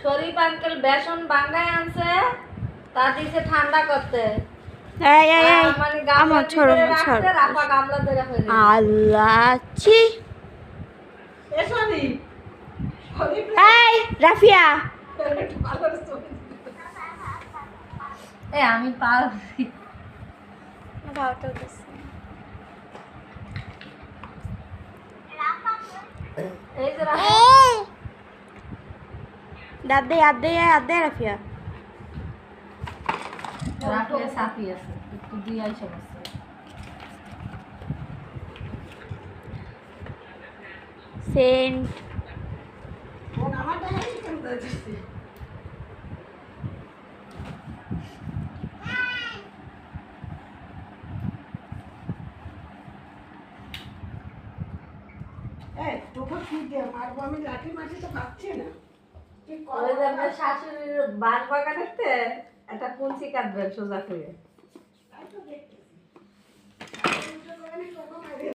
শরীফ uncle বেসন বাঙ্গায় আনছে তা দিছে ঠান্ডা করতে। এই এই এই মানে গামলা আমার ছড়ো রাখছে, রাফা গামলা ধরে ফেলে। আল্লাহ ছি। এ শরীফ শরীফ এই রাফিয়া একটু ভালো করে ছবি দিতে। এ আমি পারছি। এই যে রাফা আদে রাফিয়া রাফিয়া সাথী আছে, একটু দিয়ে আইসা বসছে। সেন্ট ফোন আমার দেখাই কেন দিচ্ছে। এই তোকে কি দিয়ে মারবো আমি, লাঠি মাঠি তো পাচ্ছি না। কি ওই করবো? যে আপনার শাশুড়ির বাঁশ বাগানেতে একটা কুঞ্চি কাটবেন সোজা করে। তাই তো দেখতে